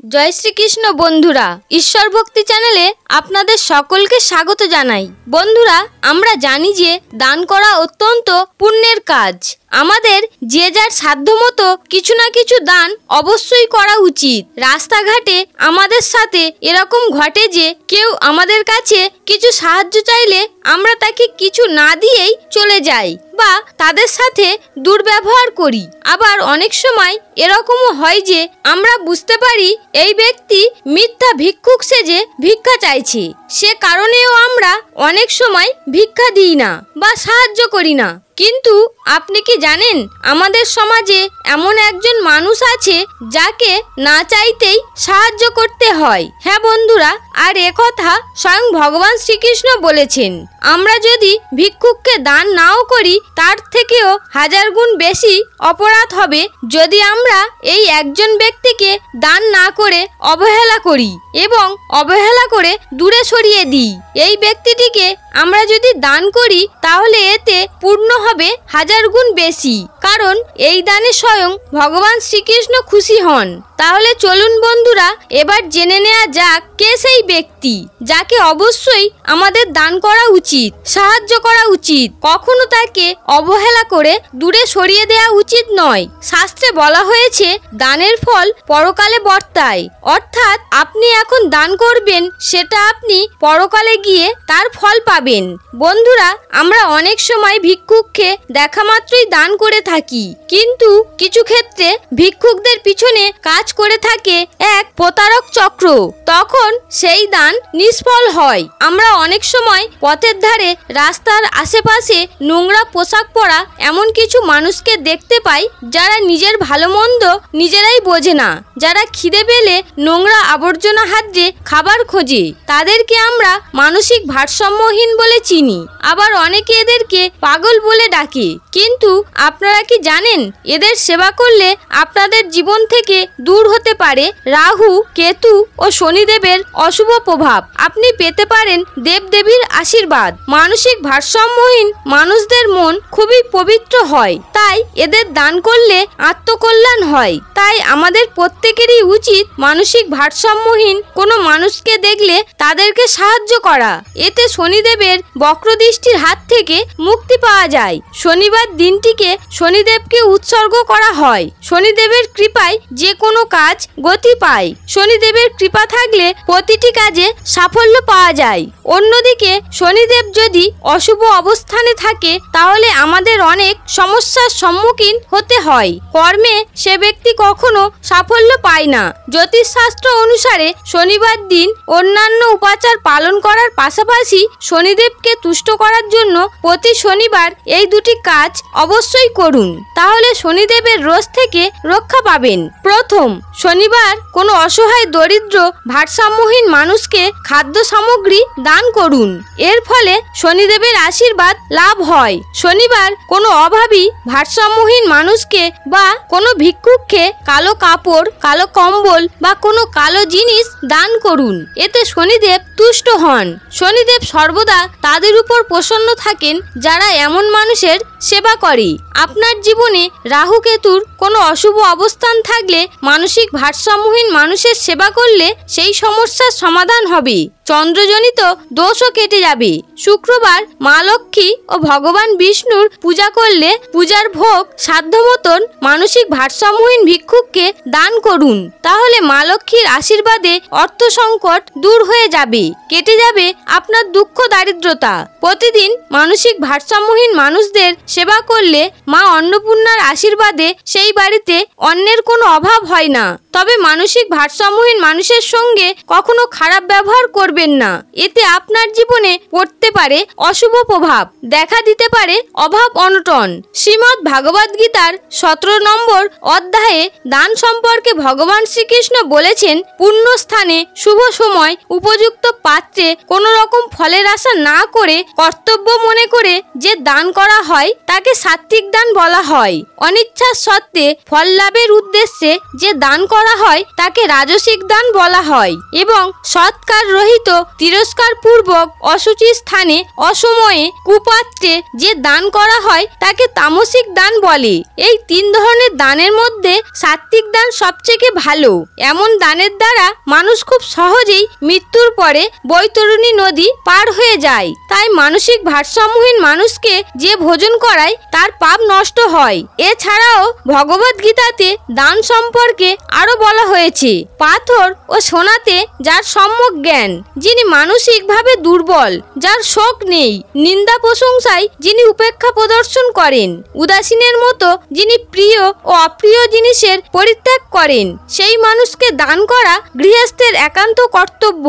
জয় শ্রীকৃষ্ণ বন্ধুরা, ঈশ্বর ভক্তি চ্যানেলে আপনাদের সকলকে স্বাগত জানাই। বন্ধুরা, আমরা জানি যে দান করা অত্যন্ত পুণ্যের কাজ। আমাদের যে যার সাধ্যমতো কিছু না কিছু দান অবশ্যই করা উচিত। রাস্তাঘাটে আমাদের সাথে এরকম ঘটে যে কেউ আমাদের কাছে কিছু সাহায্য চাইলে আমরা তাকে কিছু না দিয়েই চলে যাই বা তাদের সাথে দুর্ব্যবহার করি। আবার অনেক সময় এরকমও হয় যে আমরা বুঝতে পারি এই ব্যক্তি মিথ্যা ভিক্ষুক সেজে ভিক্ষা চাইছে, সে কারণেও আমরা অনেক সময় ভিক্ষা দিই না বা সাহায্য করি না। কিন্তু আপনি কি জানেন, আমাদের সমাজে এমন একজন মানুষ আছে যাকে না চাইতেই সাহায্য করতে হয়। হ্যাঁ বন্ধুরা, আর একথা স্বয়ং ভগবান শ্রীকৃষ্ণ বলেছেন, আমরা যদি ভিক্ষুককে দান নাও করি তার থেকেও 1000 গুণ বেশি অপরাধ হবে যদি আমরা এই একজন ব্যক্তিকে দান না করে অবহেলা করি এবং অবহেলা করে দূরে সরিয়ে দিই। এই ব্যক্তিটিকে আমরা যদি দান করি তাহলে এতে পূর্ণ হবে 1000 গুণ বেশি, কারণ এই দানে স্বয়ং ভগবান শ্রীকৃষ্ণ খুশি হন। তাহলে চলুন বন্ধুরা, এবার জেনে নেওয়া যাক কে সেই ব্যক্তি যাকে অবশ্যই আমাদের দান করা উচিত, সাহায্য করা উচিত। কখনো তাকে অবহেলা করে দূরে সরিয়ে দেওয়া উচিত নয়। শাস্ত্রে বলা হয়েছে দানের ফল পরকালে বর্তায়, অর্থাৎ আপনি এখন দান করবেন সেটা আপনি পরকালে গিয়ে তার ফল পাবেন। বন্ধুরা, আমরা অনেক সময় ভিক্ষুককে দেখা মাত্রই দান করে থাকি, কিন্তু কিছু ক্ষেত্রে ভিক্ষুকদের পিছনে কাজ করে থাকে এক প্রতারক চক্র, তখন সেই দান নিষ্ফল হয়। আমরা অনেক সময় পথের ধারে, রাস্তার আশেপাশে নোংরা পোশাক পরা এমন কিছু মানুষকে দেখতে পাই যারা নিজের ভালো মন্দ নিজেরাই বোঝে না, যারা খিদে পেলে নোংরা আবর্জনা হাতড়ে খাবার খোঁজে। তাদেরকে আমরা মানসিক ভারসাম্যহীন বলে চিনি, আবার অনেকে এদেরকে পাগল বলে ডাকে। কিন্তু আপনারা কি জানেন, এদের সেবা করলে আপনাদের জীবন থেকে দূর হতে পারে রাহু, কেতু ও শনিদেবের অশুভ প্রভাব। আপনি পেতে পারেন দেবদেবীর আশীর্বাদ। মানসিক ভারসাম্যহীন মানুষদের মন খুবই পবিত্র হয়, তাই এদের দান করলে আত্মকল্যাণ হয়। তাই আমাদের প্রত্যেকেরই উচিত মানসিক ভারসাম্যহীন কোনো মানুষকে দেখলে তাদেরকে সাহায্য করা। এতে শনিদেবের বক্রদৃষ্টির হাত থেকে মুক্তি পাওয়া যায়। শনিবার দিনটিকে শনিদেবকে উৎসর্গ করা হয়। শনিদেবের কৃপায় যে কোনো কাজ গতি পায়। শনিদেবের কৃপা থাকলে প্রতিটি কাজে সাফল্য পাওয়া যায়। অন্যদিকে শনিদেব যদি অশুভ অবস্থানে থাকে তাহলে আমাদের অনেক সমস্যার সম্মুখীন হতে হয়। কর্মে সে ব্যক্তি কখনো সাফল্য পায় না। জ্যোতিষশাস্ত্র অনুসারে শনিবার দিন অন্যান্য উপাচার পালন করার পাশাপাশি শনিদেবকে তুষ্ট করার জন্য প্রতি শনিবার এই দুটি কাজ অবশ্যই করুন, তাহলে শনিদেবের রোষ থেকে রক্ষা পাবেন। প্রথম, শনিবার কোনো অসহায় দরিদ্র ভারসাম্যহীন মানুষকে খাদ্য সামগ্রী দান করুন। এর ফলে শনিদেবের আশীর্বাদ লাভ হয়। শনিবার কোনো অভাবী ভারসাম্যহীন মানুষকে বা কোনো ভিক্ষুককে কালো কাপড়, কালো কম্বল বা কোনো কালো জিনিস দান করুন। এতে শনিদেব তুষ্ট হন। শনিদেব সর্বদা তাদের উপর প্রসন্ন থাকেন যারা এমন মানুষের সেবা করে। আপনার জীবনে রাহু কেতুর কোনো অশুভ অবস্থান থাকলে মানসিক ভারসাম্যহীন মানুষের সেবা করলে সেই সমস্যার সমাধান হবে। চন্দ্রজনিত দোষও কেটে যাবে। শুক্রবার মা লক্ষ্মী ও ভগবান বিষ্ণুর পূজা করলে পূজার ভোগ সাধ্য মতন মানসিক ভারসাম্যহীন ভিক্ষুককে দান করুন, তাহলে মা লক্ষ্মীর আশীর্বাদে অর্থ সংকট দূর হয়ে যাবে, কেটে যাবে আপনার দুঃখ দারিদ্রতা। প্রতিদিন মানসিক ভারসাম্যহীন মানুষদের সেবা করলে মা অন্নপূর্ণার আশীর্বাদে সেই বাড়িতে অন্নের কোনো অভাব হয় না। তবে মানসিক ভারসাম্যহীন মানুষের সঙ্গে কখনো খারাপ ব্যবহার করবেন না, এতে আপনার জীবনে পড়তে পারে অশুভ প্রভাব, দেখা দিতে পারে অভাব অনটন। শ্রীমদ্ ভাগবত গীতার 17 নম্বর অধ্যায়ে দান সম্পর্কে ভগবান শ্রীকৃষ্ণ বলেছেন, পুণ্য স্থানে, শুভ সময়, উপযুক্ত পাত্রে কোনো রকম ফলের আশা না করে কর্তব্য মনে করে যে দান করা হয় তাকে সাত্ত্বিক দান বলা হয়। অনিচ্ছা সত্ত্বে ফল লাভের উদ্দেশ্যে যে দান করা করা হয় তাকে রাজসিক দান বলা হয় এবং সৎকার রহিত তিরস্কার পূর্বক অশুচি স্থানে অসময়ে কুপাত্রে যে দান করা হয় তাকে তামসিক দান বলে। এই 3 ধরনের দানের মধ্যে সাত্ত্বিক দান সবচেয়ে ভালো। এমন দানের দ্বারা মানুষ খুব সহজেই মৃত্যুর পরে বৈতরণী নদী পার হয়ে যায়। তাই মানসিক ভারসাম্যহীন মানুষকে যে ভোজন করায় তার পাপ নষ্ট হয়। এছাড়াও ভগবদ গীতাতে দান সম্পর্কে আরো বলা হয়েছে, পাথর ও সোনাতে যার সম্যক জ্ঞান, যিনি মানসিকভাবে দুর্বল, যার শোক নেই, নিন্দা প্রশংসায় যিনি উপেক্ষা প্রদর্শন করেন, উদাসীনের মতো যিনি প্রিয় ও অপ্রিয় জিনিসের পরিত্যাগ করেন, সেই মানুষকে দান করা গৃহস্থের একান্ত কর্তব্য।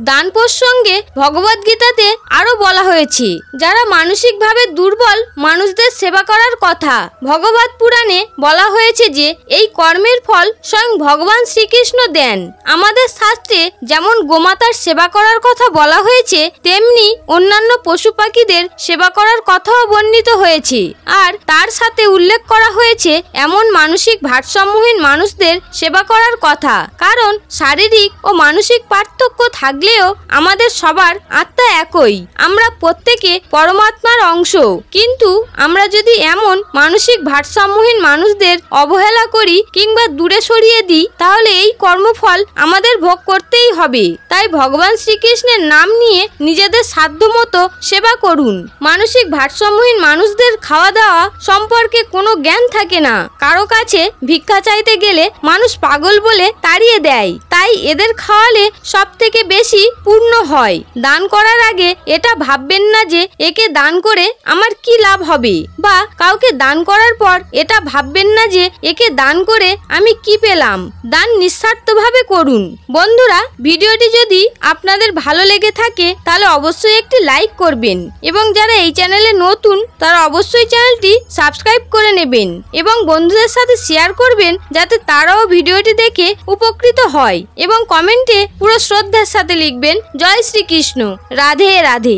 দান প্রসঙ্গে ভগবদ গীতাতে আরো বলা হয়েছে, যারা মানসিকভাবে দুর্বল মানুষদের সেবা করার কথা। ভগবত পুরাণে বলা হয়েছে যে এই কর্মের ফল স্বয়ং ভগবান শ্রীকৃষ্ণ দেন। আমাদের শাস্ত্রে যেমন গোমাতার সেবা করার কথা বলা হয়েছে, তেমনি অন্যান্য পশু পাখিদের সেবা করার কথাও বর্ণিত হয়েছে। আর তার সাথে উল্লেখ করা হয়েছে এমন মানসিক ভারসাম্যহীন মানুষদের সেবা করার কথা। কারণ শারীরিক ও মানসিক পার্থক্য থাকলেও আমাদের সবার আত্মা একই, আমরা প্রত্যেকে পরমাত্মার অংশ। কিন্তু আমরা যদি এমন মানসিক ভারসাম্যহীন মানুষদের অবহেলা করি কিংবা দূরে সরিয়ে দিই, তাহলে এই কর্মফল আমাদের ভোগ করতেই হবে। তাই ভগবান শ্রীকৃষ্ণের নাম নিয়ে নিজেদের সাধ্যমতো সেবা করুন। মানসিক ভারসাম্যহীন মানুষদের খাওয়া দাওয়া সম্পর্কে কোনো জ্ঞান থাকে না। কারো কাছে ভিক্ষা চাইতে গেলে মানুষ পাগল বলে তাড়িয়ে দেয়। তাই এদের খাওয়ালে সব থেকে বেশি পূর্ণ হয়। দান করার আগে এটা ভাববেন না যে একে দান করে আমার কি লাভ হবে, বা কাউকে দান করার পর এটা ভাববেন না যে একে দান করে আমি কি পেলাম। দান নিঃস্বার্থভাবে করুন। বন্ধুরা, ভিডিওটি যদি আপনাদের ভালো লেগে থাকে তাহলে অবশ্যই একটি লাইক করবেন এবং যারা এই চ্যানেলে নতুন তারা অবশ্যই চ্যানেলটি সাবস্ক্রাইব করে নেবেন এবং বন্ধুদের সাথে শেয়ার করবেন যাতে তারাও ভিডিওটি দেখে উপকৃত হয়। এবং কমেন্টে পুরো শ্রদ্ধার সাথে লিখবেন, জয় শ্রীকৃষ্ণ, রাধে রাধে।